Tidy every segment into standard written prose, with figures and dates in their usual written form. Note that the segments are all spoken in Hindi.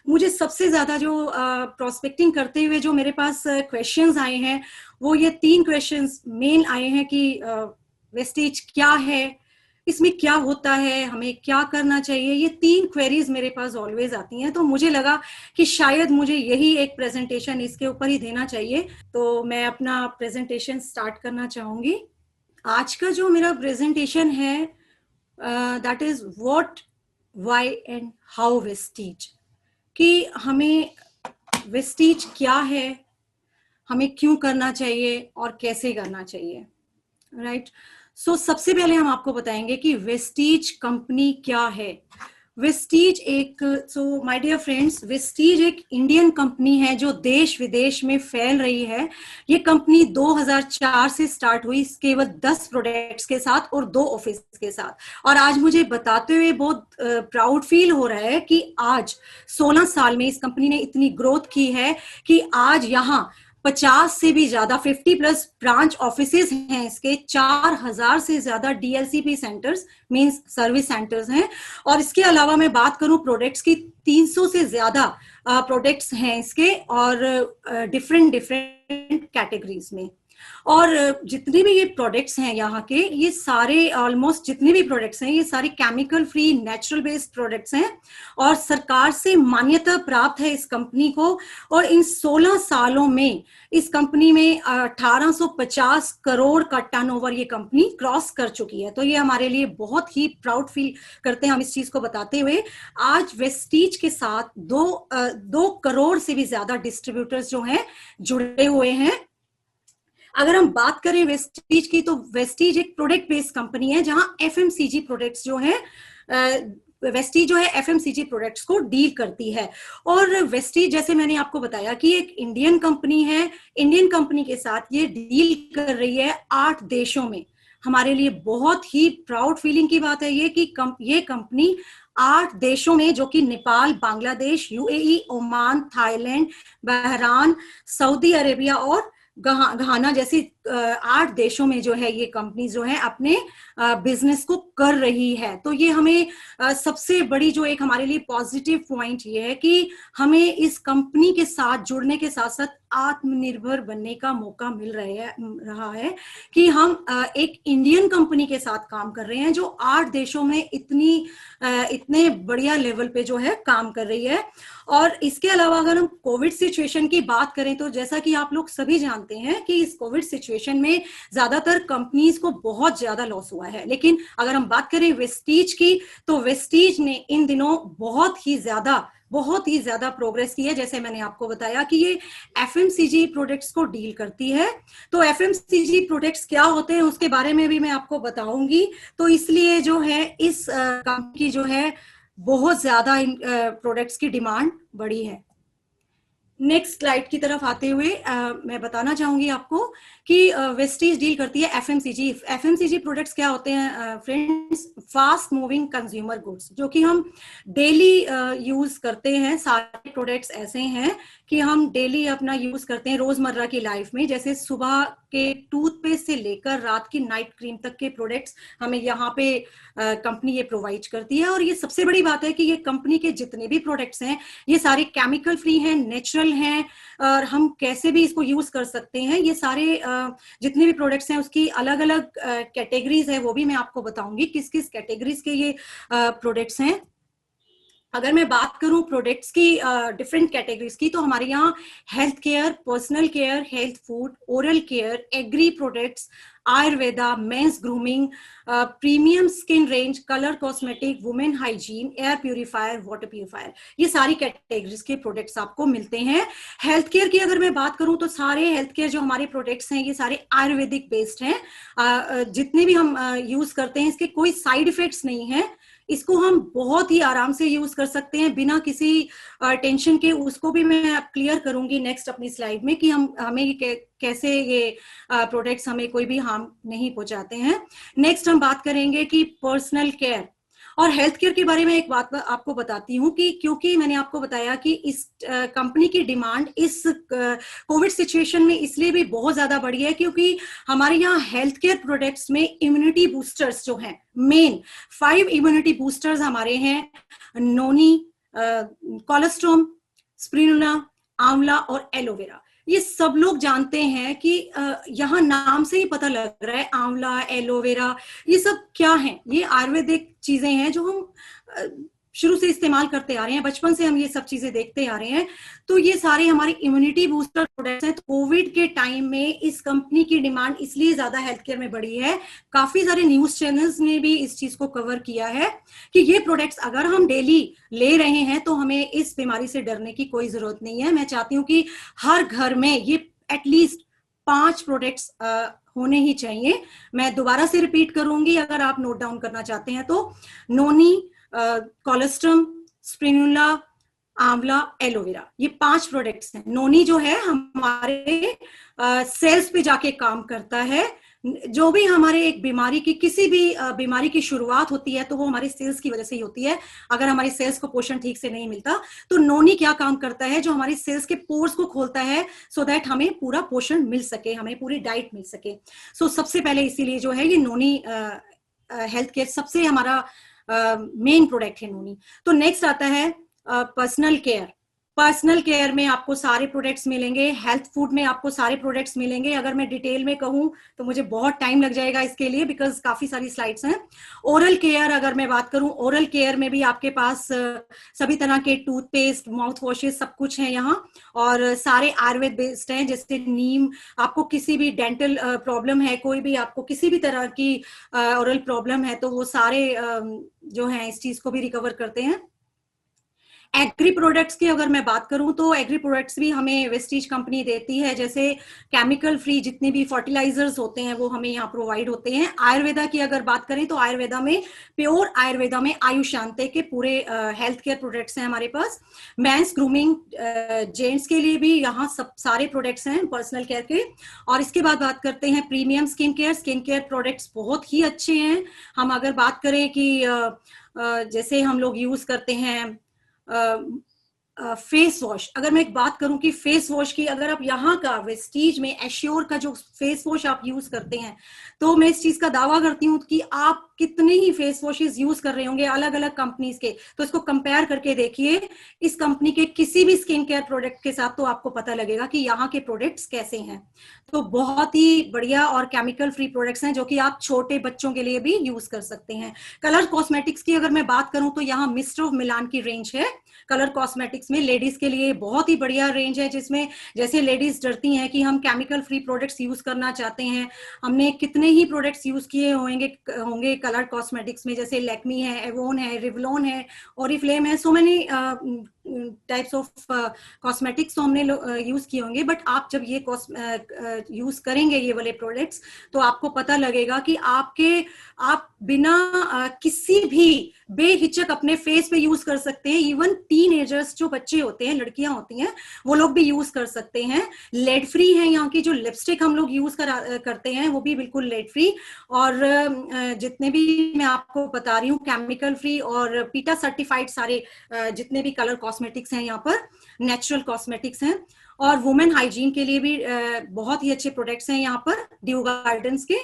मुझे सबसे ज्यादा जो प्रोस्पेक्टिंग करते हुए जो मेरे पास क्वेश्चंस आए हैं, वो ये 3 क्वेश्चंस मेन आए हैं कि वेस्टेज क्या है, इसमें क्या होता है, हमें क्या करना चाहिए। ये 3 क्वेरीज मेरे पास ऑलवेज आती हैं, तो मुझे लगा कि शायद मुझे यही एक प्रेजेंटेशन इसके ऊपर ही देना चाहिए। तो मैं अपना प्रेजेंटेशन स्टार्ट करना चाहूंगी। आज का जो मेरा प्रेजेंटेशन है that is what, why and how Vestige, कि हमें वेस्टीज क्या है, हमें क्यों करना चाहिए और कैसे करना चाहिए, राइट। सो सबसे पहले हम आपको बताएंगे कि वेस्टीज कंपनी क्या है। वेस्टीज एक, so my dear friends, Vestige एक इंडियन कंपनी है जो देश विदेश में फैल रही है। ये कंपनी 2004 से स्टार्ट हुई केवल 10 प्रोडक्ट्स के साथ और 2 ऑफिस के साथ। और आज मुझे बताते हुए बहुत प्राउड फील हो रहा है कि आज 16 साल में इस कंपनी ने इतनी ग्रोथ की है कि आज यहाँ 50 से भी ज्यादा 50+ ब्रांच ऑफिसेज हैं इसके, 4000 से ज्यादा डीएलसीपी सेंटर्स मींस सर्विस सेंटर्स हैं। और इसके अलावा मैं बात करूं प्रोडक्ट्स की, 300 से ज्यादा प्रोडक्ट्स हैं इसके, और डिफरेंट कैटेगरीज में। और जितने भी ये प्रोडक्ट्स हैं यहाँ के, ये सारे ऑलमोस्ट जितने भी प्रोडक्ट्स हैं ये सारे chemical free natural based products हैं और सरकार से मान्यता प्राप्त है इस कंपनी को। और इन 16 सालों में इस कंपनी में 1850 करोड़ का टर्नओवर ये कंपनी क्रॉस कर चुकी है। तो ये हमारे लिए बहुत ही प्राउड फील करते हैं हम इस चीज को बताते हुए। आज वेस्टीज के साथ 2 करोड़ से भी ज्यादा डिस्ट्रीब्यूटर्स जो हैं जुड़े हुए हैं। अगर हम बात करें वेस्टीज की, तो वेस्टीज एक प्रोडक्ट बेस्ड कंपनी है जहां एफएमसीजी प्रोडक्ट्स जो है, वेस्टीज जो है एफएमसीजी प्रोडक्ट्स को डील करती है। और वेस्टीज, जैसे मैंने आपको बताया कि एक इंडियन कंपनी है, इंडियन कंपनी के साथ ये डील कर रही है 8 देशों में। हमारे लिए बहुत ही प्राउड फीलिंग की बात है ये कि ये कंपनी 8 देशों में, जो कि Nepal, Bangladesh, UAE, Oman, Thailand, Bahrain, Saudi Arabia और घाना जैसी 8 देशों में जो है ये कंपनी जो है अपने बिजनेस को कर रही है। तो ये हमें सबसे बड़ी जो एक हमारे लिए पॉजिटिव पॉइंट ये है कि हमें इस कंपनी के साथ जुड़ने के साथ साथ आत्मनिर्भर बनने का मौका मिल रहा है कि हम एक इंडियन कंपनी के साथ काम कर रहे हैं जो 8 देशों में इतने बढ़िया लेवल पे जो है काम कर रही है। और इसके अलावा अगर हम कोविड सिचुएशन की बात करें, तो जैसा कि आप लोग सभी जानते हैं कि इस कोविड सिचुएशन में ज्यादातर कंपनीज को बहुत ज्यादा लॉस हुआ है। लेकिन अगर हम बात करें वेस्टीज की, तो वेस्टीज ने इन दिनों बहुत ही ज्यादा प्रोग्रेस की है। जैसे मैंने आपको बताया कि ये एफएमसीजी प्रोडक्ट्स को डील करती है। तो एफएमसीजी प्रोडक्ट्स क्या होते हैं उसके बारे में भी मैं आपको बताऊंगी। तो इसलिए जो है इस कंपनी की जो है बहुत ज्यादा प्रोडक्ट्स की डिमांड बढ़ी है। नेक्स्ट स्लाइड की तरफ आते हुए मैं बताना चाहूंगी आपको कि वेस्टीज डील करती है एफएमसीजी। एफएमसीजी प्रोडक्ट्स क्या होते हैं friends? Fast moving consumer goods, जो कि हम डेली यूज करते हैं। सारे प्रोडक्ट्स ऐसे हैं कि हम डेली अपना यूज करते हैं रोजमर्रा की लाइफ में। जैसे सुबह के टूथपेस्ट से लेकर रात की नाइट क्रीम तक के प्रोडक्ट्स हमें यहाँ पे कंपनी ये प्रोवाइड करती है। और ये सबसे बड़ी बात है कि ये कंपनी के जितने भी प्रोडक्ट्स हैं ये सारे केमिकल फ्री हैं, नेचुरल हैं, और हम कैसे भी इसको यूज कर सकते हैं। ये सारे जितने भी प्रोडक्ट्स हैं उसकी अलग अलग कैटेगरीज है, वो भी मैं आपको बताऊंगी किस किस कैटेगरीज के ये प्रोडक्ट्स हैं। अगर मैं बात करूं प्रोडक्ट्स की डिफरेंट कैटेगरीज की, तो हमारे यहाँ health care, personal care, health food, oral care, agri products, Ayurveda, men's grooming, premium skin range, colour cosmetic, women hygiene, air purifier, water purifier, ये सारी कैटेगरीज के प्रोडक्ट्स आपको मिलते हैं। हेल्थ केयर की अगर मैं बात करूं तो सारे हेल्थ केयर जो हमारे प्रोडक्ट्स हैं ये सारे आयुर्वेदिक बेस्ड हैं। जितने भी हम यूज करते हैं इसके कोई साइड इफेक्ट्स नहीं है। इसको हम बहुत ही आराम से यूज कर सकते हैं बिना किसी टेंशन के। उसको भी मैं क्लियर करूंगी नेक्स्ट अपनी स्लाइड में कि हमें कैसे ये प्रोडक्ट्स हमें कोई भी हार्म नहीं पहुंचाते हैं। नेक्स्ट हम बात करेंगे कि पर्सनल केयर और हेल्थ केयर के बारे में एक बात आपको बताती हूँ कि क्योंकि मैंने आपको बताया कि इस कंपनी की डिमांड इस कोविड सिचुएशन में इसलिए भी बहुत ज्यादा बढ़ी है क्योंकि हमारे यहाँ हेल्थ केयर प्रोडक्ट्स में इम्यूनिटी बूस्टर्स जो हैं, मेन 5 इम्यूनिटी बूस्टर्स हमारे हैं। नोनी, कोलेस्ट्रॉम, स्पिरुलिना, आंवला और एलोवेरा। ये सब लोग जानते हैं कि यहाँ नाम से ही पता लग रहा है आंवला, एलोवेरा, ये सब क्या है। ये आयुर्वेदिक चीजें हैं जो हम शुरू से इस्तेमाल करते आ रहे हैं, बचपन से हम ये सब चीजें देखते आ रहे हैं। तो ये सारे हमारे इम्यूनिटी बूस्टर प्रोडक्ट्स हैं। तो कोविड के टाइम में इस कंपनी की डिमांड इसलिए ज्यादा हेल्थ केयर में बढ़ी है। काफी सारे न्यूज चैनल्स ने भी इस चीज को कवर किया है कि ये प्रोडक्ट्स अगर हम डेली ले रहे हैं तो हमें इस बीमारी से डरने की कोई जरूरत नहीं है। मैं चाहती हूँ कि हर घर में ये एटलीस्ट 5 प्रोडक्ट्स होने ही चाहिए। मैं दोबारा से रिपीट करूंगी अगर आप नोट डाउन करना चाहते हैं तो: नोनी, कोलेस्ट्रम, स्पिरुलिना, आंवला, एलोवेरा, ये 5 प्रोडक्ट्स हैं। नोनी जो है हमारे सेल्स पे जाके काम करता है। जो भी हमारे एक बीमारी की, किसी भी बीमारी की शुरुआत होती है तो वो हमारी सेल्स की वजह से ही होती है। अगर हमारी सेल्स को पोषण ठीक से नहीं मिलता तो नोनी क्या काम करता है, जो हमारी सेल्स के पोर्स को खोलता है सो दैट हमें पूरा पोषण मिल सके, हमें पूरी डाइट मिल सके। सो सबसे पहले इसीलिए जो है ये नोनी हेल्थ केयर सबसे हमारा मेन प्रोडक्ट है नोनी। तो नेक्स्ट आता है पर्सनल केयर। पर्सनल केयर में आपको सारे प्रोडक्ट्स मिलेंगे, हेल्थ फूड में आपको सारे प्रोडक्ट्स मिलेंगे। अगर मैं डिटेल में कहूं तो मुझे बहुत टाइम लग जाएगा इसके लिए, बिकॉज काफी सारी स्लाइड्स हैं। ओरल केयर अगर मैं बात करूं, ओरल केयर में भी आपके पास सभी तरह के टूथपेस्ट, माउथ वॉशेस, सब कुछ है यहाँ, और सारे आयुर्वेद बेस्ड हैं। जैसे नीम, आपको किसी भी डेंटल प्रॉब्लम है, कोई भी आपको किसी भी तरह की ओरल प्रॉब्लम है, तो वो सारे जो है इस चीज को भी रिकवर करते हैं। एग्री प्रोडक्ट्स की अगर मैं बात करूं तो एग्री प्रोडक्ट्स भी हमें वेस्टीज कंपनी देती है। जैसे केमिकल फ्री जितने भी फर्टिलाइजर्स होते हैं वो हमें यहाँ प्रोवाइड होते हैं। आयुर्वेदा की अगर बात करें तो आयुर्वेदा में, प्योर आयुर्वेदा में आयुशांते के पूरे हेल्थ केयर प्रोडक्ट्स हैं हमारे पास। मेंस ग्रूमिंग, जेंट्स के लिए भी यहाँ सब सारे प्रोडक्ट्स हैं पर्सनल केयर के। और इसके बाद बात करते हैं premium skin care. Skin care products बहुत ही अच्छे हैं। हम अगर बात करें कि जैसे हम लोग यूज करते हैं फेस वॉश, अगर मैं एक बात करूं कि फेस वॉश की, अगर आप यहाँ का वेस्टीज में एश्योर का जो फेस वॉश आप यूज करते हैं, तो मैं इस चीज का दावा करती हूँ कि आप कितने ही फेस वॉशेस यूज कर रहे होंगे अलग अलग कंपनीज के, तो इसको कंपेयर करके देखिए इस कंपनी के किसी भी स्किन केयर प्रोडक्ट के साथ, तो आपको पता लगेगा कि यहाँ के प्रोडक्ट्स कैसे हैं। तो बहुत ही बढ़िया और केमिकल फ्री प्रोडक्ट्स हैं जो कि आप छोटे बच्चों के लिए भी यूज कर सकते हैं। कलर कॉस्मेटिक्स की अगर मैं बात करूं तो यहाँ मिस्टर ऑफ मिलान की रेंज है कलर कॉस्मेटिक्स में। लेडीज के लिए बहुत ही बढ़िया रेंज है, जिसमें जैसे लेडीज डरती हैं कि हम केमिकल फ्री प्रोडक्ट्स यूज करना चाहते हैं। हमने कितने ही प्रोडक्ट्स यूज किए होंगे कलर कॉस्मेटिक्स में, जैसे लैक्मी है, एवोन है, रिवलॉन है, ओरिफ्लेम है, so many types of cosmetics तो हमने यूज किए होंगे। बट आप जब ये यूज करेंगे ये वाले प्रोडक्ट्स, तो आपको पता लगेगा कि आप बिना किसी भी बेहिचक अपने फेस पे यूज कर सकते हैं। इवन टीनेजर्स जो बच्चे होते हैं, लड़कियां होती हैं, वो लोग भी यूज कर सकते हैं। लेड फ्री है यहाँ की जो लिपस्टिक हम लोग यूज करते हैं वो भी बिल्कुल लेड फ्री। और जितने भी मैं आपको बता रही हूँ केमिकल फ्री और पीटा सर्टिफाइड सारे जितने भी कलर कॉस्मेटिक्स हैं यहाँ पर नेचुरल कॉस्मेटिक्स हैं। और वुमेन हाइजीन के लिए भी बहुत ही अच्छे प्रोडक्ट्स हैं यहाँ पर ड्यू गार्डन्स के,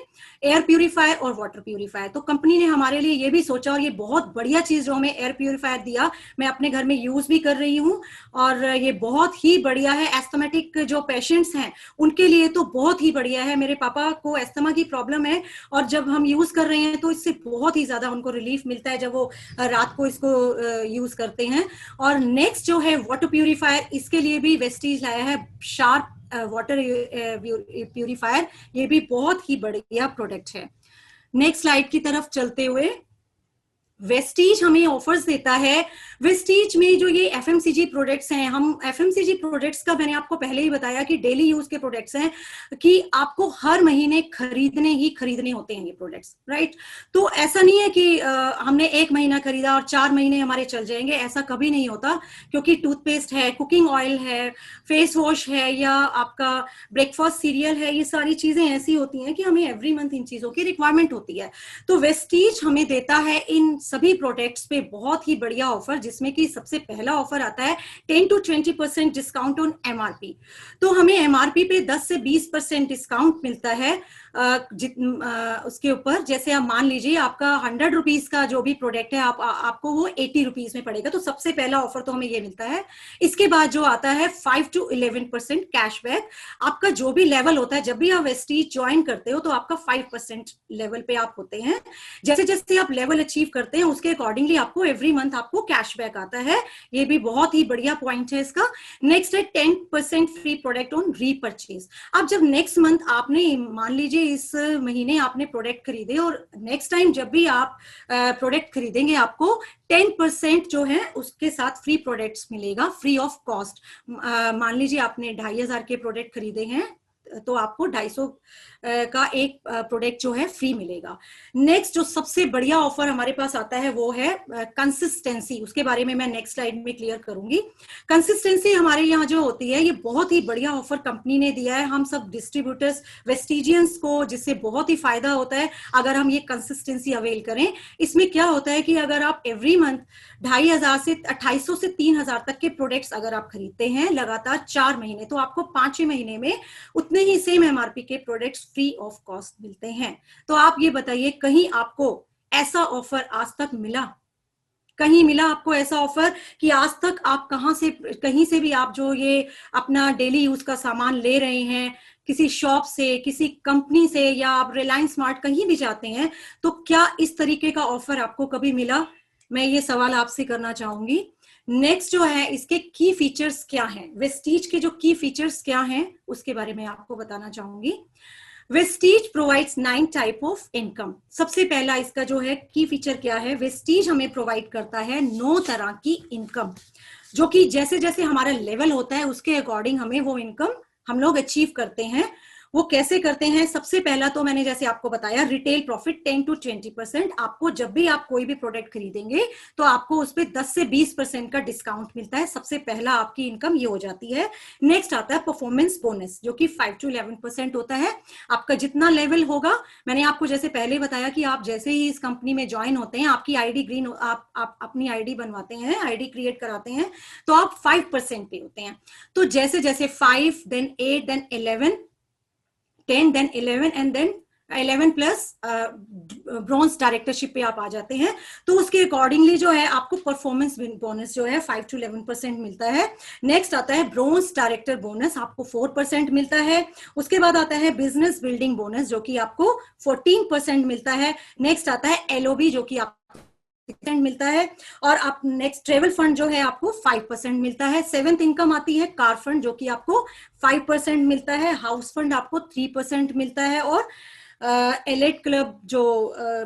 एयर प्यूरिफायर और वाटर प्यूरिफायर। तो कंपनी ने हमारे लिए ये भी सोचा, और ये बहुत बढ़िया चीज जो हमें एयर प्यूरिफायर दिया, मैं अपने घर में यूज भी कर रही हूँ, और ये बहुत ही बढ़िया है। एस्थमेटिक जो पेशेंट्स हैं उनके लिए तो बहुत ही बढ़िया है। मेरे पापा को एस्थमा की प्रॉब्लम है, और जब हम यूज कर रहे हैं तो इससे बहुत ही ज्यादा उनको रिलीफ मिलता है जब वो रात को इसको यूज करते हैं। और नेक्स्ट जो है वाटर प्यूरिफायर, इसके लिए भी वेस्टीज लाया है शार्प वाटर प्यूरिफायर। ये भी बहुत ही बढ़िया प्रोडक्ट है। नेक्स्ट स्लाइड की तरफ चलते हुए, वेस्टीज हमें ऑफर्स देता है। वेस्टीज में जो ये एफएमसीजी प्रोडक्ट्स हैं, हम एफएमसीजी प्रोडक्ट्स का मैंने आपको पहले ही बताया कि डेली यूज के प्रोडक्ट्स हैं, कि आपको हर महीने खरीदने होते हैं ये प्रोडक्ट्स, राइट। तो ऐसा नहीं है कि हमने 1 महीना खरीदा और 4 महीने हमारे चल जाएंगे, ऐसा कभी नहीं होता। क्योंकि टूथपेस्ट है, कुकिंग ऑयल है, फेस वॉश है, या आपका ब्रेकफास्ट सीरियल है, ये सारी चीजें ऐसी होती हैं कि हमें एवरी मंथ इन चीजों की रिक्वायरमेंट होती है। तो वेस्टीज हमें देता है इन सभी प्रोडक्ट्स पे बहुत ही बढ़िया ऑफर, जिसमें कि सबसे पहला ऑफर आता है 10 to 20% डिस्काउंट ऑन एमआरपी। तो हमें एमआरपी पे 10 से 20% डिस्काउंट मिलता है उसके ऊपर। जैसे आप मान लीजिए आपका 100 रुपीज का जो भी प्रोडक्ट है आपको वो 80 रुपीज में पड़ेगा, तो सबसे पहला ऑफर तो हमें ये मिलता है। इसके बाद जो आता है 5 to 11% कैशबैक। आपका जो भी लेवल होता है, जब भी आप वेस्टीज ज्वाइन करते हो तो आपका 5% लेवल पे आप होते हैं। जैसे जैसे आप लेवल अचीव करते हैं उसके अकॉर्डिंगली आपको एवरी मंथ आपको कैशबैक आता है। ये भी बहुत ही बढ़िया पॉइंट है इसका। नेक्स्ट है 10% फ्री प्रोडक्ट ऑन रीपरचेज। अब जब नेक्स्ट मंथ आपने मान लीजिए इस महीने आपने प्रोडक्ट खरीदे और नेक्स्ट टाइम जब भी आप प्रोडक्ट खरीदेंगे आपको 10% जो है उसके साथ फ्री प्रोडक्ट्स मिलेगा फ्री ऑफ कॉस्ट। मान लीजिए आपने 2500 के प्रोडक्ट खरीदे हैं तो आपको 250 का एक प्रोडक्ट जो है फ्री मिलेगा। नेक्स्ट जो सबसे बढ़िया ऑफर हमारे पास आता है वो है कंसिस्टेंसी। उसके बारे में मैं नेक्स्ट स्लाइड में क्लियर करूंगी। कंसिस्टेंसी हमारे यहाँ जो होती है, ये बहुत ही बढ़िया ऑफर कंपनी ने दिया है हम सब डिस्ट्रीब्यूटर्स वेस्टिजियंस को, जिससे बहुत ही फायदा होता है अगर हम ये कंसिस्टेंसी अवेल करें। इसमें क्या होता है कि अगर आप एवरी मंथ 2500 से 2800 से 3000 तक के प्रोडक्ट्स अगर आप खरीदते हैं लगातार 4 महीने, तो आपको 5 महीने में उतने ही सेम एमआरपी के प्रोडक्ट्स फ्री ऑफ कॉस्ट मिलते हैं। तो आप ये बताइए, कहीं आपको ऐसा ऑफर आज तक मिला? कहीं मिला आपको ऐसा ऑफर कि आज तक आप कहीं से भी आप जो ये अपना डेली यूज का सामान ले रहे हैं किसी शॉप से, किसी कंपनी से, या आप रिलायंस स्मार्ट कहीं भी जाते हैं, तो क्या इस तरीके का ऑफर आपको कभी मिला? मैं ये सवाल आपसे करना चाहूंगी। नेक्स्ट जो है, इसके की फीचर्स क्या हैं, वेस्टीज के जो की फीचर्स क्या हैं उसके बारे में आपको बताना चाहूंगी। Vestige provides 9 type of income. सबसे पहला इसका जो है की फीचर क्या है, वेस्टीज हमें प्रोवाइड करता है 9 तरह की इनकम, जो कि जैसे जैसे हमारा लेवल होता है उसके अकॉर्डिंग हमें वो इनकम हम लोग अचीव करते हैं। वो कैसे करते हैं? सबसे पहला तो मैंने जैसे आपको बताया, रिटेल प्रॉफिट 10 to 20%। आपको जब भी आप कोई भी प्रोडक्ट खरीदेंगे तो आपको उस पर 10 से 20% का डिस्काउंट मिलता है। सबसे पहला आपकी इनकम ये हो जाती है। नेक्स्ट आता है परफॉर्मेंस बोनस, जो कि 5 to 11% होता है। आपका जितना लेवल होगा, मैंने आपको जैसे पहले बताया कि आप जैसे ही इस कंपनी में ज्वाइन होते हैं, आपकी आईडी ग्रीन, आप अपनी आईडी बनवाते हैं, आईडी क्रिएट कराते हैं, तो आप 5% पे होते हैं। तो जैसे जैसे 5, then 8, then 11, 10, then 11 and then 11 plus bronze directorship पे आप आ जाते हैं, तो उसके अकॉर्डिंगली जो है आपको परफॉर्मेंस बोनस जो है 5 to 11% मिलता है। नेक्स्ट आता है ब्रॉन्ज डायरेक्टर बोनस, आपको 4% मिलता है। उसके बाद आता है बिजनेस बिल्डिंग बोनस, जो कि आपको 14% मिलता है। नेक्स्ट आता है एलओबी, जो कि आप मिलता है। और आप नेक्स्ट ट्रेवल फंड जो है आपको 5% मिलता है। 7th इनकम आती है कार फंड, जो कि आपको 5% मिलता है। हाउस फंड आपको 3% मिलता है। और एलिट क्लब जो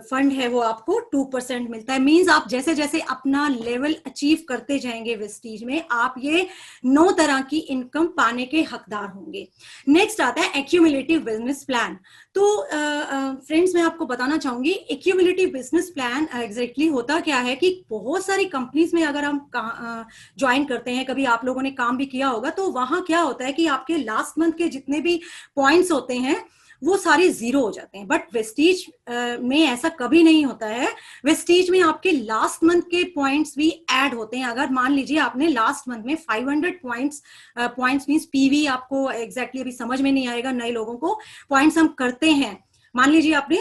फंड है वो आपको 2% मिलता है। मींस आप जैसे जैसे अपना लेवल अचीव करते जाएंगे वेस्टीज में, आप ये 9 तरह की इनकम पाने के हकदार होंगे। नेक्स्ट आता है एक्यूमुलेटिव बिजनेस प्लान। तो फ्रेंड्स मैं आपको बताना चाहूंगी एक्यूमुलेटिव बिजनेस प्लान एग्जैक्टली होता क्या है कि बहुत सारी कंपनीज में अगर हम ज्वाइन करते हैं, कभी आप लोगों ने काम भी किया होगा, तो वहां क्या होता है कि आपके लास्ट मंथ के जितने भी पॉइंट्स होते हैं वो सारे जीरो हो जाते हैं। बट वेस्टीज में ऐसा कभी नहीं होता है। वेस्टीज में आपके लास्ट मंथ के पॉइंट्स भी ऐड होते हैं। अगर मान लीजिए आपने लास्ट मंथ में 500 पॉइंट्स मींस पीवी, आपको एग्जैक्टली अभी समझ में नहीं आएगा नए लोगों को, पॉइंट्स हम करते हैं। मान लीजिए आपने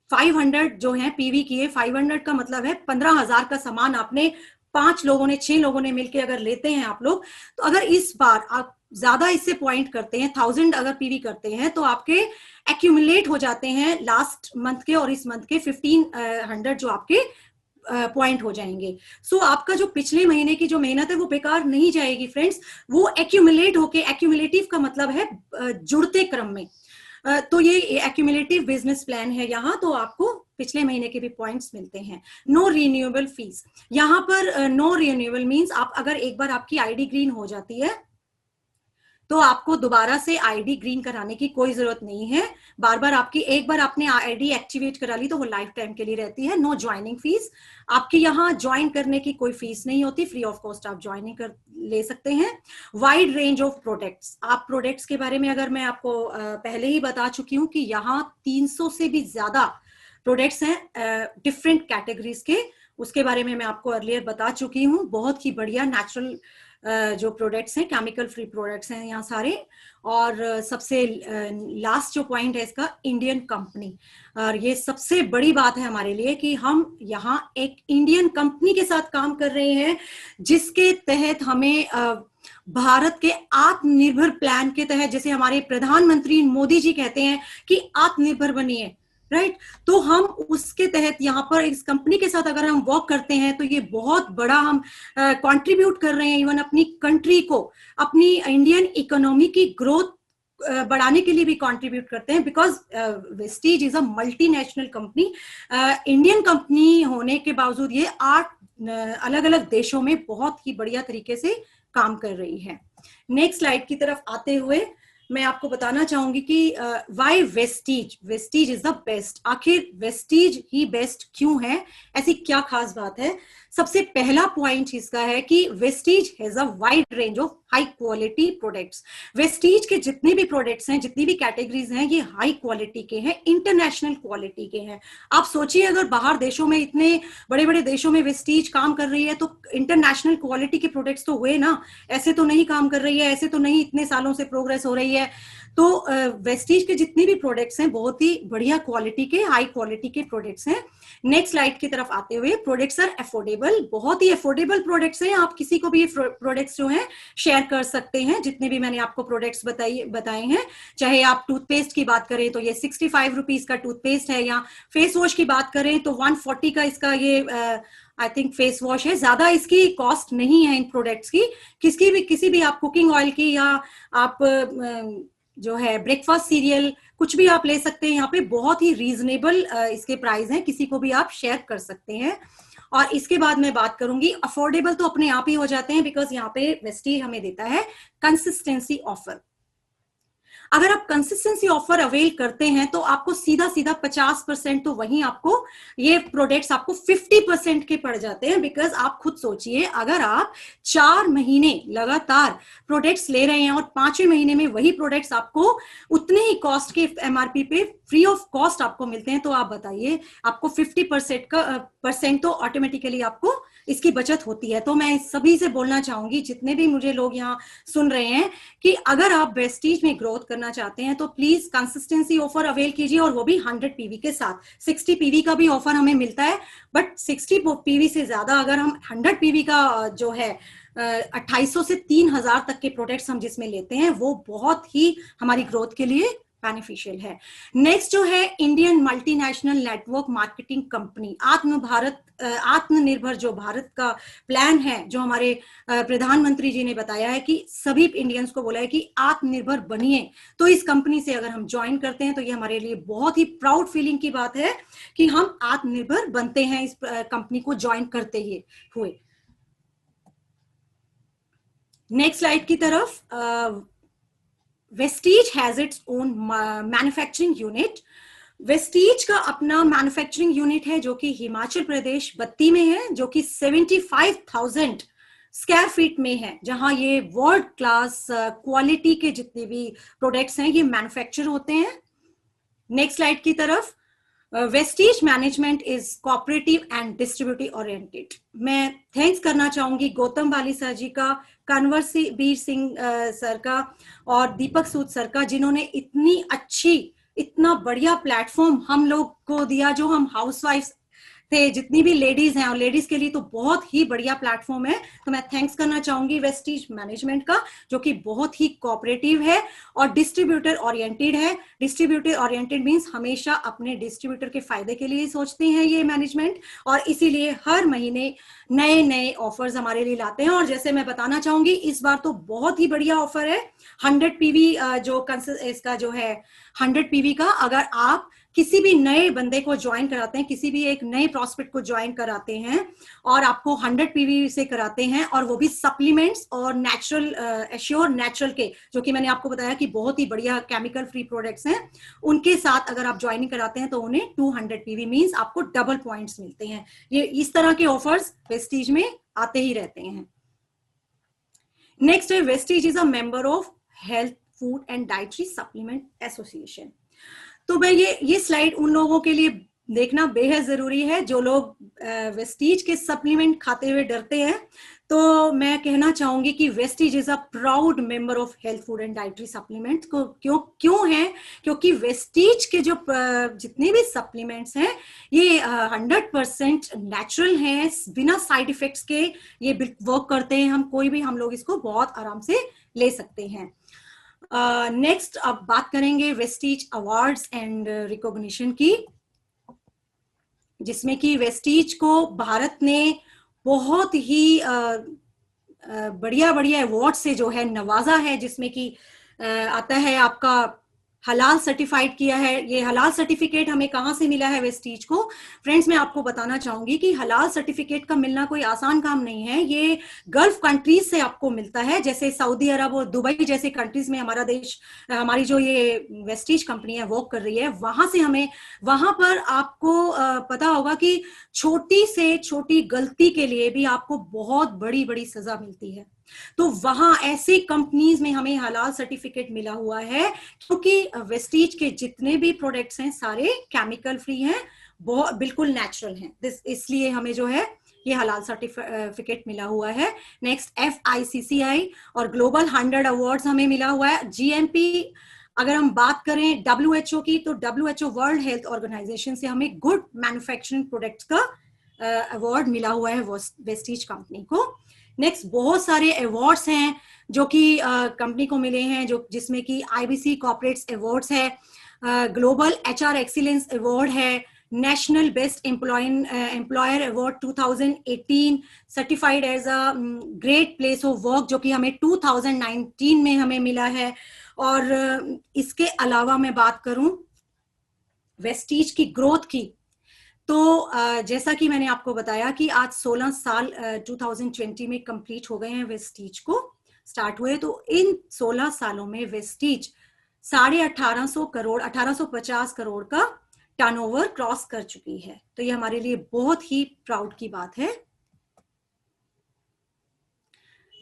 500 जो है पीवी किए, 500 का मतलब है 15,000 का सामान आपने 5 लोगों ने 6 लोगों ने मिलकर अगर लेते हैं आप लोग, तो अगर इस बार आप ज्यादा इससे पॉइंट करते हैं, 1000 अगर पीवी करते हैं, तो आपके एक्यूमुलेट हो जाते हैं लास्ट मंथ के और इस मंथ के 1500 जो आपके पॉइंट हो जाएंगे। सो आपका जो पिछले महीने की जो मेहनत है वो बेकार नहीं जाएगी फ्रेंड्स, वो एक्यूमुलेट होके, एक्यूमुलेटिव का मतलब है जुड़ते क्रम में। तो ये एक्यूमुलेटिव बिजनेस प्लान है यहाँ, तो आपको पिछले महीने के भी पॉइंट्स मिलते हैं। नो रिन्यूएबल फीस, यहाँ पर नो रिन्यूएबल मींस आप अगर एक बार आपकी आईडी ग्रीन हो जाती है तो आपको दोबारा से आईडी ग्रीन कराने की कोई जरूरत नहीं है। बार बार आपकी एक बार आपने आईडी एक्टिवेट करा ली तो वो लाइफ टाइम के लिए रहती है। नो ज्वाइनिंग फीस, आपकी यहाँ ज्वाइन करने की कोई फीस नहीं होती, फ्री ऑफ कॉस्ट आप ज्वाइनिंग कर ले सकते हैं। वाइड रेंज ऑफ प्रोडक्ट्स, आप प्रोडक्ट्स के बारे में अगर मैं आपको पहले ही बता चुकी हूँ कि यहाँ 300 से भी ज्यादा प्रोडक्ट्स हैं डिफरेंट कैटेगरीज के, उसके बारे में मैं आपको अर्लियर बता चुकी हूँ। बहुत ही बढ़िया नेचुरल जो प्रोडक्ट्स हैं, केमिकल फ्री प्रोडक्ट्स हैं यहाँ सारे। और सबसे लास्ट जो पॉइंट है इसका, इंडियन कंपनी। और ये सबसे बड़ी बात है हमारे लिए कि हम यहाँ एक इंडियन कंपनी के साथ काम कर रहे हैं, जिसके तहत हमें भारत के आत्मनिर्भर प्लान के तहत, जैसे हमारे प्रधानमंत्री मोदी जी कहते हैं कि आत्मनिर्भर बनिए, राइट। तो हम उसके तहत यहाँ पर इस कंपनी के साथ अगर हम वर्क करते हैं तो ये बहुत बड़ा हम कंट्रीब्यूट कर रहे हैं, इवन अपनी कंट्री को, अपनी इंडियन इकोनॉमी की ग्रोथ बढ़ाने के लिए भी कंट्रीब्यूट करते हैं। Because Vestige is a multinational company, Indian company होने के बावजूद ये 8 अलग अलग देशों में बहुत ही बढ़िया तरीके से काम कर रही है। नेक्स्ट स्लाइड की तरफ आते हुए मैं आपको बताना चाहूंगी कि why Vestige, Vestige is the best. आखिर वेस्टीज ही बेस्ट क्यों है, ऐसी क्या खास बात है? सबसे पहला पॉइंट इसका है कि Vestige has a wide range of high quality products. Vestige के जितने भी प्रोडक्ट्स हैं, जितनी भी कैटेगरीज हैं, ये हाई क्वालिटी के हैं, इंटरनेशनल क्वालिटी के हैं। आप सोचिए अगर बाहर देशों में, इतने बड़े बड़े देशों में वेस्टीज काम कर रही है तो इंटरनेशनल क्वालिटी के प्रोडक्ट्स तो हुए ना, ऐसे तो नहीं काम कर रही है, ऐसे तो नहीं इतने सालों से प्रोग्रेस हो रही है। तो वेस्टीज के जितने भी प्रोडक्ट्स हैं बहुत ही बढ़िया क्वालिटी के, हाई क्वालिटी के प्रोडक्ट्स हैं। नेक्स्ट स्लाइड की तरफ आते हुए, प्रोडक्ट्स आर अफोर्डेबल, बहुत ही अफोर्डेबल प्रोडक्ट्स हैं। आप किसी को भी प्रोडक्ट्स जो हैं शेयर कर सकते हैं, जितने भी मैंने आपको प्रोडक्ट्स बताए हैं। चाहे आप टूथपेस्ट की बात करें तो ये 65 रुपीज का टूथपेस्ट है, या फेस वॉश की बात करें तो 140 का इसका ये आई थिंक फेस वॉश है। ज्यादा इसकी कॉस्ट नहीं है इन प्रोडक्ट्स की। किसी भी आप कुकिंग ऑयल की, या आप जो है ब्रेकफास्ट सीरियल, कुछ भी आप ले सकते हैं। यहाँ पे बहुत ही रीजनेबल इसके प्राइस हैं, किसी को भी आप शेयर कर सकते हैं। और इसके बाद मैं बात करूंगी, अफोर्डेबल तो अपने आप ही हो जाते हैं, बिकॉज यहाँ पे वेस्टीज हमें देता है कंसिस्टेंसी ऑफर। अगर आप कंसिस्टेंसी ऑफर अवेल करते हैं तो आपको सीधा सीधा 50% तो वहीं आपको ये प्रोडक्ट्स आपको 50% के पड़ जाते हैं। बिकॉज आप खुद सोचिए, अगर आप 4 महीने लगातार प्रोडक्ट्स ले रहे हैं और 5वें महीने में वही प्रोडक्ट्स आपको उतने ही कॉस्ट के एमआरपी पे फ्री ऑफ कॉस्ट आपको मिलते हैं, तो आप बताइए आपको 50% तो ऑटोमेटिकली आपको इसकी बचत होती है। तो मैं सभी से बोलना चाहूंगी, जितने भी मुझे लोग यहाँ सुन रहे हैं, कि अगर आप वेस्टीज में ग्रोथ करना चाहते हैं तो प्लीज कंसिस्टेंसी ऑफर अवेल कीजिए, और वो भी 100 पीवी के साथ। 60 पीवी का भी ऑफर हमें मिलता है, बट 60 पीवी से ज्यादा अगर हम 100 पीवी का जो है 2800 से 3000 तक के प्रोडक्ट्स हम जिसमें लेते हैं, वो बहुत ही हमारी ग्रोथ के लिए बेनिफिशियल है। नेक्स्ट जो है Indian multinational network marketing company, आत्मनिर्भर जो भारत का प्लान है, जो हमारे प्रधानमंत्री जी ने बताया है कि सभी इंडियंस को बोला है कि आत्मनिर्भर बनिए। तो इस कंपनी से अगर हम ज्वाइन करते हैं तो ये हमारे लिए बहुत ही प्राउड फीलिंग की बात है कि हम आत्मनिर्भर बनते हैं इस कंपनी को ज्वाइन करते हुए। नेक्स्ट स्लाइड की तरफ, Vestige has its own manufacturing unit. Vestige का अपना मैन्युफैक्चरिंग यूनिट है जो कि हिमाचल प्रदेश बत्ती में है, जो कि 75,000 स्क्वायर फीट में है, जहां ये वर्ल्ड क्लास क्वालिटी के जितने भी प्रोडक्ट्स हैं ये मैन्युफैक्चर होते हैं। नेक्स्ट स्लाइड की तरफ, Vestige management is cooperative and distributive oriented. मैं थैंक्स करना चाहूंगी गौतम बाली सर जी का, कन्वर सिंह सर का और दीपक सूद सर का, जिन्होंने इतना बढ़िया प्लेटफॉर्म हम लोग को दिया, जो हम हाउसवाइफ्स थे, जितनी भी लेडीज हैं, और लेडीज के लिए तो बहुत ही बढ़िया प्लेटफॉर्म है। तो मैं थैंक्स करना चाहूंगी वेस्टीज मैनेजमेंट का, जो कि बहुत ही कोऑपरेटिव है और डिस्ट्रीब्यूटर ओरिएंटेड है। डिस्ट्रीब्यूटर ओरिएंटेड मींस हमेशा अपने डिस्ट्रीब्यूटर के फायदे के लिए सोचते हैं ये मैनेजमेंट, और इसीलिए हर महीने नए नए ऑफर्स हमारे लिए लाते हैं। और जैसे मैं बताना चाहूंगी, इस बार तो बहुत ही बढ़िया ऑफर है 100 पीवी जो इसका जो है 100 पीवी का, अगर आप किसी भी नए बंदे को ज्वाइन कराते हैं, किसी भी एक नए प्रॉस्पेक्ट को ज्वाइन कराते हैं और आपको 100 पीवी से कराते हैं, और वो भी सप्लीमेंट्स और नेचुरल एश्योर नेचुरल के, जो कि मैंने आपको बताया कि बहुत ही बढ़िया केमिकल फ्री प्रोडक्ट्स हैं, उनके साथ अगर आप ज्वाइनिंग कराते हैं तो उन्हें 200 पीवी मींस आपको डबल पॉइंट्स मिलते हैं। ये इस तरह के ऑफर्स वेस्टीज में आते ही रहते हैं। नेक्स्ट है, Vestige is a member of health food and dietary supplement association. तो मैं ये स्लाइड उन लोगों के लिए देखना बेहद जरूरी है। जो लोग वेस्टीज के सप्लीमेंट खाते हुए डरते हैं, तो मैं कहना चाहूंगी कि Vestige is a proud member of health food and dietary supplements को। क्यों क्यों है? क्योंकि वेस्टीज के जो जितने भी सप्लीमेंट्स हैं ये 100% नेचुरल हैं, बिना साइड इफेक्ट्स के ये वर्क करते हैं। हम लोग इसको बहुत आराम से ले सकते हैं। नेक्स्ट अब बात करेंगे वेस्टीज अवार्ड्स एंड रिकॉग्निशन की, जिसमें कि वेस्टीज को भारत ने बहुत ही बढ़िया बढ़िया अवार्ड से जो है नवाजा है, जिसमें कि आता है आपका हलाल सर्टिफाइड किया है। ये हलाल सर्टिफिकेट हमें कहाँ से मिला है वेस्टीज को? फ्रेंड्स, मैं आपको बताना चाहूंगी कि हलाल सर्टिफिकेट का मिलना कोई आसान काम नहीं है। ये गल्फ कंट्रीज से आपको मिलता है, जैसे सऊदी अरब और दुबई जैसे कंट्रीज में हमारी जो ये वेस्टीज कंपनी है वर्क कर रही है, वहां पर आपको पता होगा कि छोटी से छोटी गलती के लिए भी आपको बहुत बड़ी बड़ी सजा मिलती है। तो वहां ऐसी कंपनीज में हमें हलाल सर्टिफिकेट मिला हुआ है, क्योंकि वेस्टीज के जितने भी प्रोडक्ट्स हैं सारे केमिकल फ्री हैं, बहुत बिल्कुल नेचुरल हैं। इसलिए हमें जो है ये हलाल सर्टिफिकेट मिला हुआ है। नेक्स्ट FICCI और ग्लोबल 100 अवार्ड्स हमें मिला हुआ है। GMP अगर हम बात करें WHO की, तो WHO वर्ल्ड हेल्थ ऑर्गेनाइजेशन से हमें गुड मैन्युफैक्चरिंग प्रोडक्ट्स का अवार्ड मिला हुआ है वेस्टीज कंपनी को। नेक्स्ट बहुत सारे अवार्ड्स हैं जो कि कंपनी को मिले हैं, जिसमें कि IBC कॉर्पोरेट्स अवार्ड्स है, ग्लोबल HR एक्सीलेंस अवार्ड है, national best employer award 2018, certified as a great place of work जो कि हमें 2019 में हमें मिला है। और इसके अलावा मैं बात करूं वेस्टीज की ग्रोथ की, तो जैसा कि मैंने आपको बताया कि आज 16 साल 2020 में कंप्लीट हो गए हैं वेस्टीज को स्टार्ट हुए। तो इन 16 सालों में वेस्टीज 1850 करोड़ 1850 करोड़ का टर्नओवर क्रॉस कर चुकी है। तो ये हमारे लिए बहुत ही प्राउड की बात है।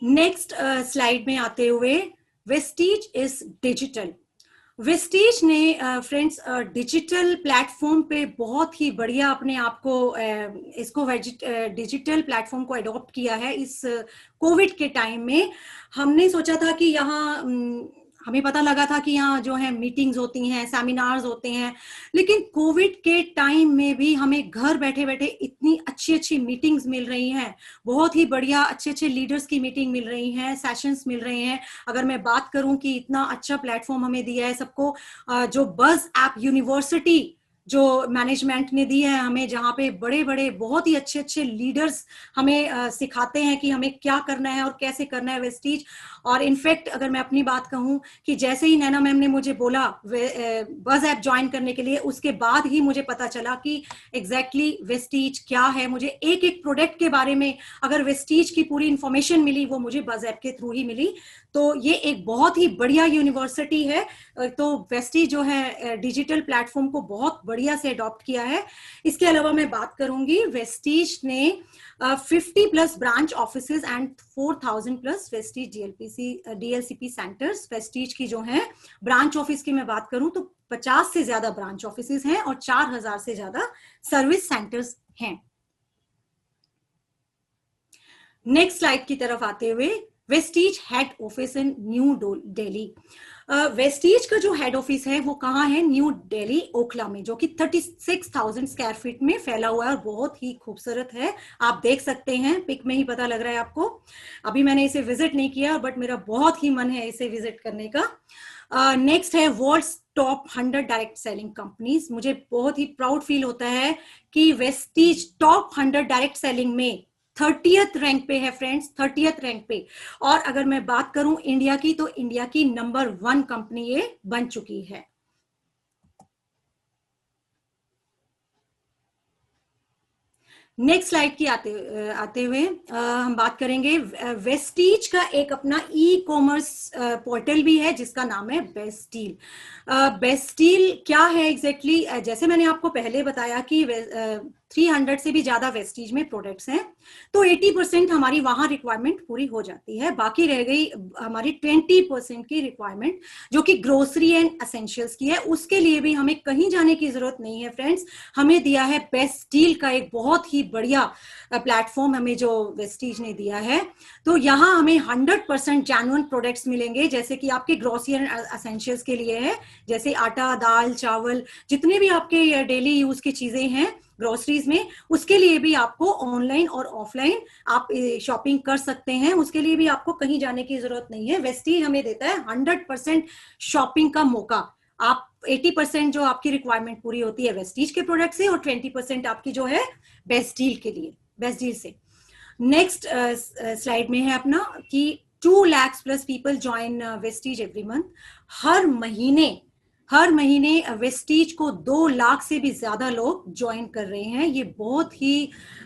नेक्स्ट स्लाइड में आते हुए, वेस्टीज इज डिजिटल। वेस्टीज ने फ्रेंड्स डिजिटल प्लेटफॉर्म पे बहुत ही बढ़िया अपने आप को इसको डिजिटल प्लेटफॉर्म को अडॉप्ट किया है। इस कोविड के टाइम में हमने सोचा था कि यहाँ हमें पता लगा था कि यहाँ जो है मीटिंग्स होती हैं, सेमिनार्स होते हैं, लेकिन कोविड के टाइम में भी हमें घर बैठे बैठे इतनी अच्छी अच्छी मीटिंग्स मिल रही हैं, बहुत ही बढ़िया अच्छे अच्छे लीडर्स की मीटिंग मिल रही हैं, सेशंस मिल रहे हैं। अगर मैं बात करूं कि इतना अच्छा प्लेटफॉर्म हमें दिया है सबको, जो बज ऐप यूनिवर्सिटी जो मैनेजमेंट ने दी है हमें, जहाँ पे बड़े बड़े बहुत ही अच्छे अच्छे लीडर्स हमें सिखाते हैं कि हमें क्या करना है और कैसे करना है वेस्टीज। और इनफैक्ट अगर मैं अपनी बात कहूं कि जैसे ही नैना मैम ने मुझे बोला बज ऐप ज्वाइन करने के लिए, उसके बाद ही मुझे पता चला कि एग्जैक्टली वेस्टीज क्या है। मुझे एक एक प्रोडक्ट के बारे में अगर वेस्टीज की पूरी इंफॉर्मेशन मिली, वो मुझे बज ऐप के थ्रू ही मिली। तो ये एक बहुत ही बढ़िया यूनिवर्सिटी है। तो वेस्टीज जो है डिजिटल प्लेटफॉर्म को बहुत बढ़िया से अडॉप्ट किया है। इसके अलावा मैं बात करूंगी, वेस्टीज ने 50 plus branch offices and 4000 plus Vestige DLCP centres. Vestige की जो है ब्रांच ऑफिस की मैं बात करूं तो 50 से ज्यादा ब्रांच ऑफिसेज हैं और 4000 से ज्यादा सर्विस सेंटर्स हैं। नेक्स्ट स्लाइड की तरफ आते हुए, Vestige head office in new Delhi. Vestige का जो हेड ऑफिस है वो कहाँ है? न्यू दिल्ली ओखला में, जो कि 36,000 स्क्वायर फीट में फैला हुआ है और बहुत ही खूबसूरत है। आप देख सकते हैं, पिक में ही पता लग रहा है आपको। अभी मैंने इसे विजिट नहीं किया, बट मेरा बहुत ही मन है इसे विजिट करने का। नेक्स्ट है world's top 100 direct selling companies. मुझे बहुत ही प्राउड फील होता है कि वेस्टीज टॉप 100 डायरेक्ट सेलिंग में 30th रैंक पे है फ्रेंड्स, 30th रैंक पे। और अगर मैं बात करूं इंडिया की, तो इंडिया की नंबर 1 कंपनी ये बन चुकी है। नेक्स्ट स्लाइड की आते हुए हम बात करेंगे, वेस्टीज का एक अपना ई-कॉमर्स पोर्टल भी है जिसका नाम है बेस्टील। बेस्टील क्या है एग्जैक्टली? जैसे मैंने आपको पहले बताया कि 300 से भी ज्यादा वेस्टीज में प्रोडक्ट्स हैं, तो 80% हमारी वहां रिक्वायरमेंट पूरी हो जाती है। बाकी रह गई हमारी 20% की रिक्वायरमेंट, जो कि ग्रोसरी एंड एसेंशियल्स की है। उसके लिए भी हमें कहीं जाने की जरूरत नहीं है फ्रेंड्स। हमें दिया है बेस्ट डील का एक बहुत ही बढ़िया प्लेटफॉर्म, हमें जो वेस्टीज ने दिया है। तो यहाँ हमें 100% जेन्युइन प्रोडक्ट्स मिलेंगे, जैसे कि आपके ग्रोसरी एंड एसेंशियल्स के लिए है, जैसे आटा, दाल, चावल, जितने भी आपके डेली यूज की चीजें हैं ग्रोसरीज में, उसके लिए भी आपको ऑनलाइन और ऑफलाइन आप शॉपिंग कर सकते हैं। उसके लिए भी आपको कहीं जाने की जरूरत नहीं है। वेस्टीज हमें देता है 100% शॉपिंग का मौका। आप 80% जो आपकी रिक्वायरमेंट पूरी होती है वेस्टीज के प्रोडक्ट से, और 20% आपकी जो है बेस्ट डील के लिए, बेस्ट डील से। नेक्स्ट स्लाइड में है अपना कि 2 lakh plus people join Vestige every month. हर महीने वेस्टीज को 2 लाख से भी ज्यादा लोग ज्वाइन कर रहे हैं। ये बहुत ही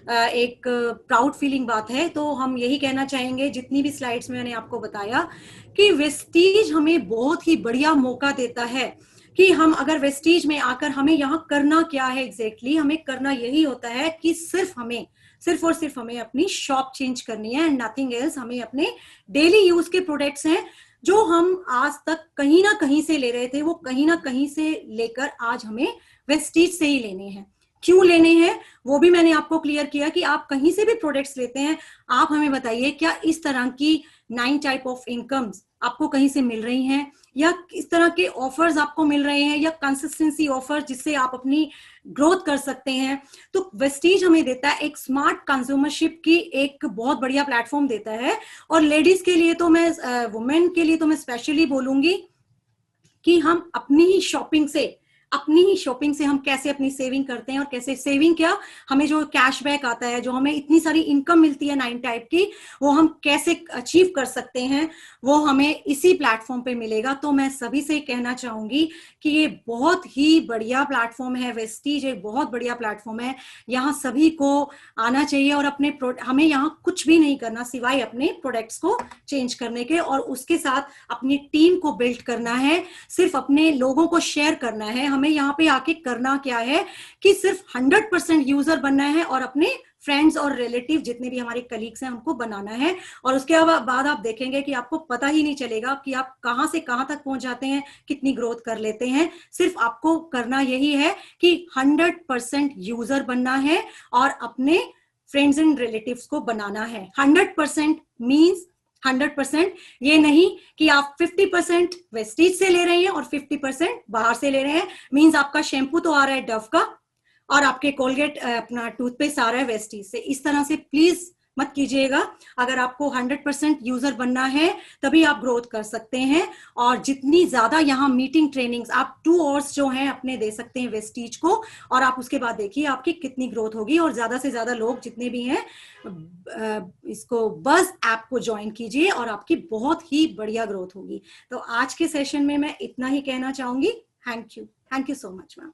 एक प्राउड फीलिंग बात है। तो हम यही कहना चाहेंगे, जितनी भी स्लाइड्स में मैंने आपको बताया, कि वेस्टीज हमें बहुत ही बढ़िया मौका देता है कि हम अगर वेस्टीज में आकर, हमें यहाँ करना क्या है एग्जैक्टली, हमें करना यही होता है कि सिर्फ और सिर्फ हमें अपनी शॉप चेंज करनी है एंड नथिंग एल्स। हमें अपने डेली यूज के प्रोडक्ट्स हैं जो हम आज तक कहीं ना कहीं से ले रहे थे, वो कहीं ना कहीं से लेकर आज हमें वेस्टीज से ही लेने हैं। क्यों लेने हैं वो भी मैंने आपको क्लियर किया कि आप कहीं से भी प्रोडक्ट्स लेते हैं, आप हमें बताइए क्या इस तरह की 9 टाइप ऑफ इनकम्स आपको कहीं से मिल रही हैं, या इस तरह के ऑफर्स आपको मिल रहे हैं, या कंसिस्टेंसी ऑफर जिससे आप अपनी ग्रोथ कर सकते हैं। तो वेस्टीज हमें देता है एक स्मार्ट कंज्यूमरशिप की एक बहुत बढ़िया प्लेटफॉर्म देता है। और लेडीज के लिए तो मैं, वुमेन के लिए तो मैं स्पेशली बोलूंगी कि हम अपनी ही शॉपिंग से हम कैसे अपनी सेविंग करते हैं, और कैसे सेविंग क्या, हमें जो कैशबैक आता है, जो हमें इतनी सारी इनकम मिलती है 9 टाइप की, वो हम कैसे अचीव कर सकते हैं, वो हमें इसी प्लेटफॉर्म पे मिलेगा। तो मैं सभी से कहना चाहूंगी कि ये बहुत ही बढ़िया प्लेटफॉर्म है, वेस्टीज एक बहुत बढ़िया प्लेटफॉर्म है। यहाँ सभी को आना चाहिए और हमें यहाँ कुछ भी नहीं करना सिवाय अपने प्रोडक्ट्स को चेंज करने के, और उसके साथ अपनी टीम को बिल्ड करना है, सिर्फ अपने लोगों को शेयर करना है। हमें यहाँ पे आके करना क्या है कि सिर्फ 100% यूजर बनना है और अपने फ्रेंड्स और रिलेटिव जितने भी हमारे कलीग्स हैं उनको बनाना है। और उसके बाद आप देखेंगे कि आपको पता ही नहीं चलेगा कि आप कहां से कहां तक पहुंच जाते हैं, कितनी ग्रोथ कर लेते हैं। सिर्फ आपको करना यही है कि 100% यूजर बनना है और अपने फ्रेंड्स एंड रिलेटिव्स को बनाना है। 100% मीन्स 100%, ये नहीं कि आप 50% वेस्टीज से ले रहे हैं और 50% बाहर से ले रहे हैं। मीन्स आपका शैम्पू तो आ रहा है डव का और आपके कोलगेट अपना टूथपेस्ट आ रहा है वेस्टीज से। इस तरह से प्लीज मत कीजिएगा। अगर आपको 100% यूजर बनना है तभी आप ग्रोथ कर सकते हैं। और जितनी ज्यादा यहाँ मीटिंग ट्रेनिंग्स आप 2 आवर्स जो हैं अपने दे सकते हैं वेस्टीज को, और आप उसके बाद देखिए आपकी कितनी ग्रोथ होगी। और ज्यादा से ज्यादा लोग जितने भी हैं इसको बस ऐप को ज्वाइन कीजिए और आपकी बहुत ही बढ़िया ग्रोथ होगी। तो आज के सेशन में मैं इतना ही कहना चाहूंगी। Thank you so much ma'am.